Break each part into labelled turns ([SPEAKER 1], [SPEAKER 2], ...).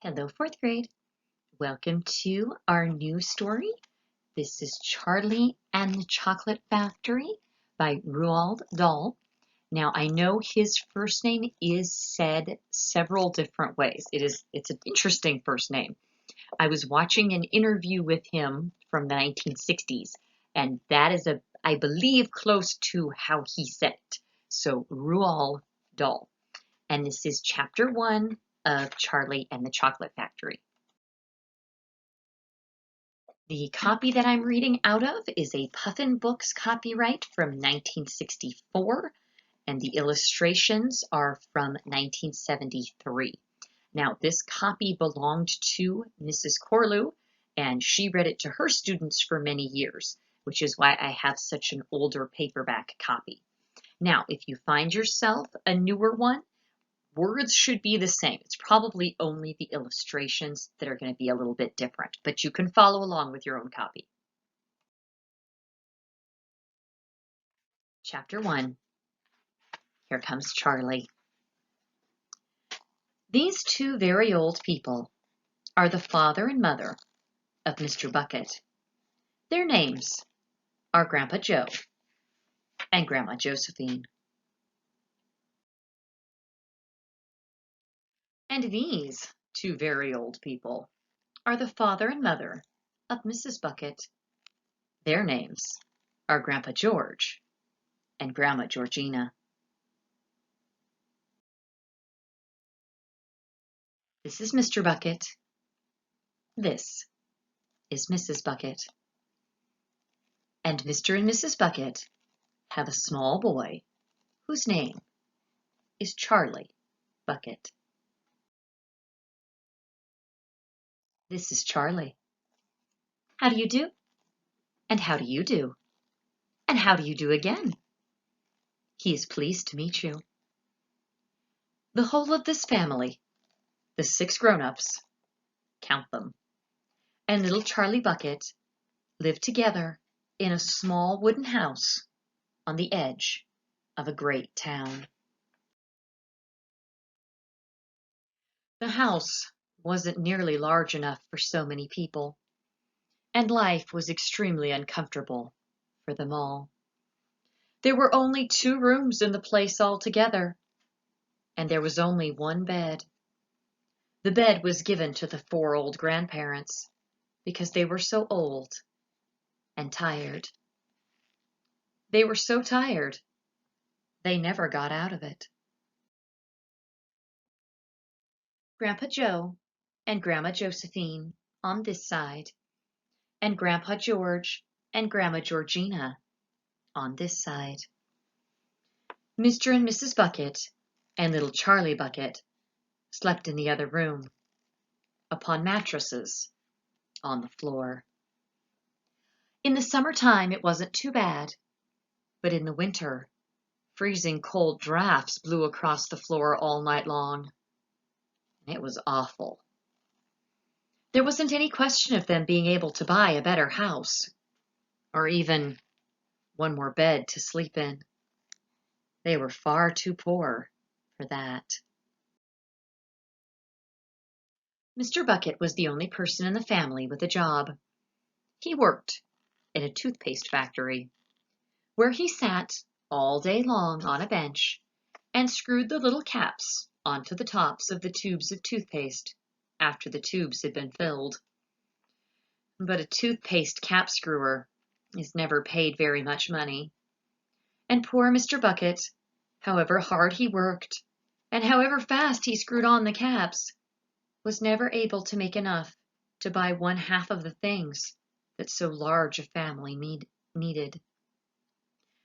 [SPEAKER 1] Hello, fourth grade. Welcome to our new story. This is Charlie and the Chocolate Factory by Roald Dahl. Now, I know his first name is said several different ways. It's an interesting first name. I was watching an interview with him from the 1960s, and that is I believe, close to how he said it. So, Roald Dahl. And this is chapter 1 of Charlie and the Chocolate Factory. The copy that I'm reading out of is a Puffin Books copyright from 1964, and the illustrations are from 1973. Now, this copy belonged to Mrs. Corlew, and she read it to her students for many years, which is why I have such an older paperback copy. Now, if you find yourself a newer one, words should be the same. It's probably only the illustrations that are going to be a little bit different, but you can follow along with your own copy. Chapter 1. Here comes Charlie. These two very old people are the father and mother of Mr. Bucket. Their names are Grandpa Joe and Grandma Josephine. And these two very old people are the father and mother of Mrs. Bucket. Their names are Grandpa George and Grandma Georgina. This is Mr. Bucket. This is Mrs. Bucket. And Mr. and Mrs. Bucket have a small boy whose name is Charlie Bucket. This is Charlie. How do you do? And how do you do? And how do you do again? He is pleased to meet you. The whole of this family, the 6 grown-ups, count them, and little Charlie Bucket live together in a small wooden house on the edge of a great town. The house wasn't nearly large enough for so many people, and life was extremely uncomfortable for them all. There were only 2 rooms in the place altogether, and there was only one bed. The bed was given to the 4 old grandparents because they were so old and tired. They were so tired, they never got out of it. Grandpa Joe and Grandma Josephine on this side, and Grandpa George and Grandma Georgina on this side. Mr. and Mrs. Bucket and little Charlie Bucket slept in the other room, upon mattresses on the floor. In the summertime it wasn't too bad, but in the winter, freezing cold drafts blew across the floor all night long. It was awful. There wasn't any question of them being able to buy a better house, or even one more bed to sleep in. They were far too poor for that. Mr. Bucket was the only person in the family with a job. He worked in a toothpaste factory, where he sat all day long on a bench and screwed the little caps onto the tops of the tubes of toothpaste after the tubes had been filled. But a toothpaste cap screwer is never paid very much money, and poor Mr. Bucket, however hard he worked and however fast he screwed on the caps, was never able to make enough to buy 1/2 of the things that so large a family needed.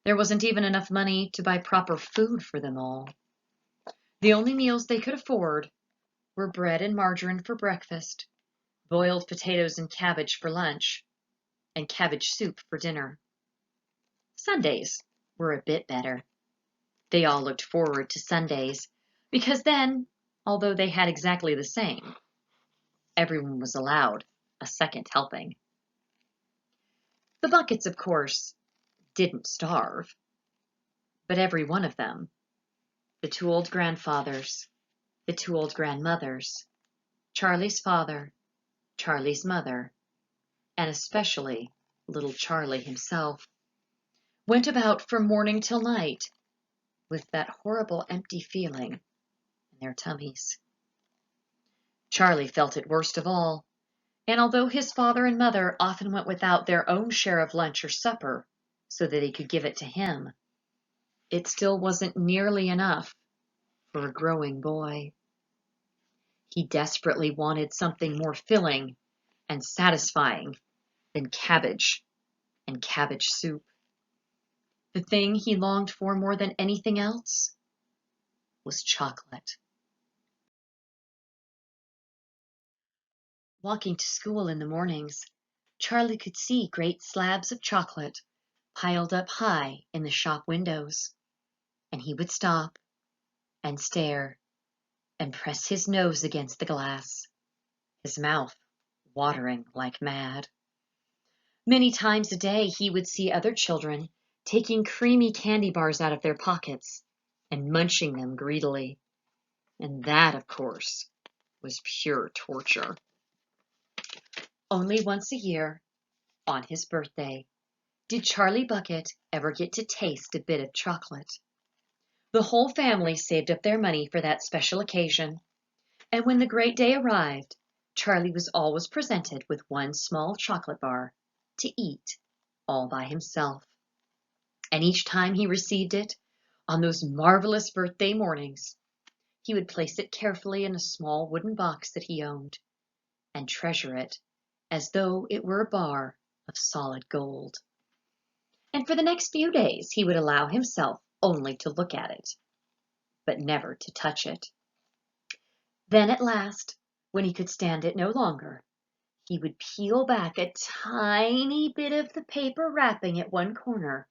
[SPEAKER 1] There wasn't even enough money to buy proper food for them all. The only meals they could afford were bread and margarine for breakfast, boiled potatoes and cabbage for lunch, and cabbage soup for dinner. Sundays were a bit better. They all looked forward to Sundays, because then, although they had exactly the same, everyone was allowed a second helping. The Buckets, of course, didn't starve, but every one of them, the 2 old grandfathers, the 2 old grandmothers, Charlie's father, Charlie's mother, and especially little Charlie himself, went about from morning till night with that horrible empty feeling in their tummies. Charlie felt it worst of all, and although his father and mother often went without their own share of lunch or supper so that they could give it to him, it still wasn't nearly enough for a growing boy. He desperately wanted something more filling and satisfying than cabbage and cabbage soup. The thing he longed for more than anything else was chocolate. Walking to school in the mornings, Charlie could see great slabs of chocolate piled up high in the shop windows, and he would stop and stare and press his nose against the glass, his mouth watering like mad. Many times a day he would see other children taking creamy candy bars out of their pockets and munching them greedily. And that, of course, was pure torture. Only once a year, on his birthday, did Charlie Bucket ever get to taste a bit of chocolate. The whole family saved up their money for that special occasion, and when the great day arrived, Charlie was always presented with one small chocolate bar to eat all by himself. And each time he received it, on those marvelous birthday mornings, he would place it carefully in a small wooden box that he owned, and treasure it as though it were a bar of solid gold. And for the next few days he would allow himself only to look at it, but never to touch it. Then at last, when he could stand it no longer, he would peel back a tiny bit of the paper wrapping at one corner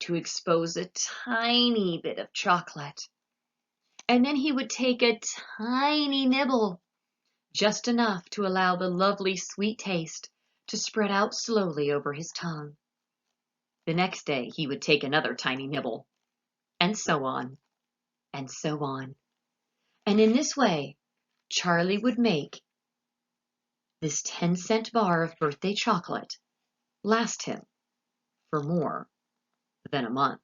[SPEAKER 1] to expose a tiny bit of chocolate. And then he would take a tiny nibble, just enough to allow the lovely sweet taste to spread out slowly over his tongue. The next day he would take another tiny nibble, and so on, and so on. And in this way, Charlie would make this 10-cent bar of birthday chocolate last him for more than a month.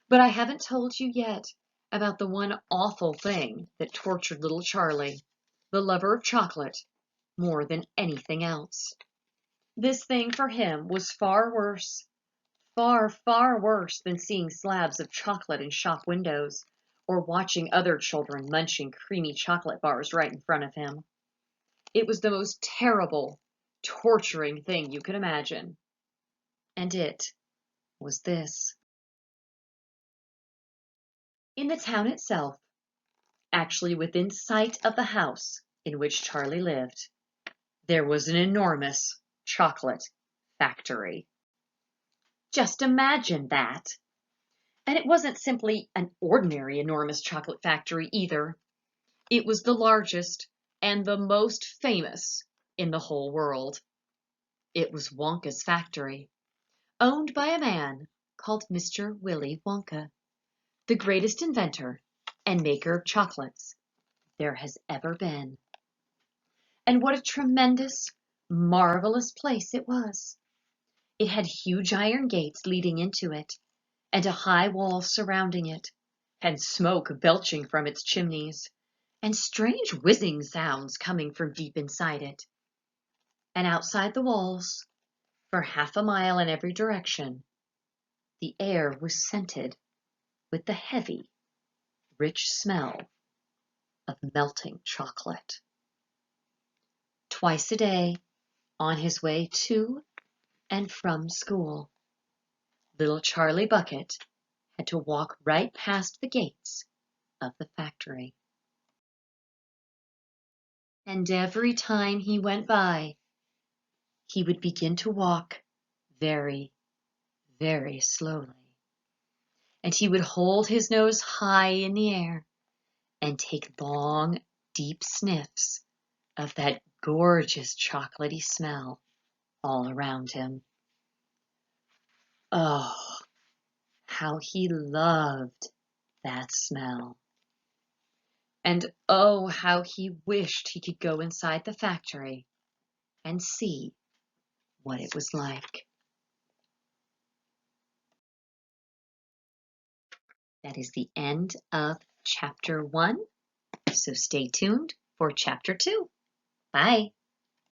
[SPEAKER 1] But I haven't told you yet about the one awful thing that tortured little Charlie, the lover of chocolate, more than anything else. This thing for him was far worse, far, far worse than seeing slabs of chocolate in shop windows or watching other children munching creamy chocolate bars right in front of him. It was the most terrible, torturing thing you could imagine. And it was this. In the town itself, actually within sight of the house in which Charlie lived, there was an enormous chocolate factory. Just imagine that. And it wasn't simply an ordinary enormous chocolate factory either. It was the largest and the most famous in the whole world. It was Wonka's factory, owned by a man called Mr. Willy Wonka, the greatest inventor and maker of chocolates there has ever been. And what a tremendous, marvelous place it was. It had huge iron gates leading into it, and a high wall surrounding it, and smoke belching from its chimneys, and strange whizzing sounds coming from deep inside it. And outside the walls, for half a mile in every direction, the air was scented with the heavy, rich smell of melting chocolate. Twice a day, on his way to and from school, little Charlie Bucket had to walk right past the gates of the factory. And every time he went by, he would begin to walk very, very slowly. And he would hold his nose high in the air and take long, deep sniffs of that gorgeous chocolatey smell all around him. Oh, how he loved that smell. And oh, how he wished he could go inside the factory and see what it was like. That is the end of chapter 1. So stay tuned for chapter 2. Bye.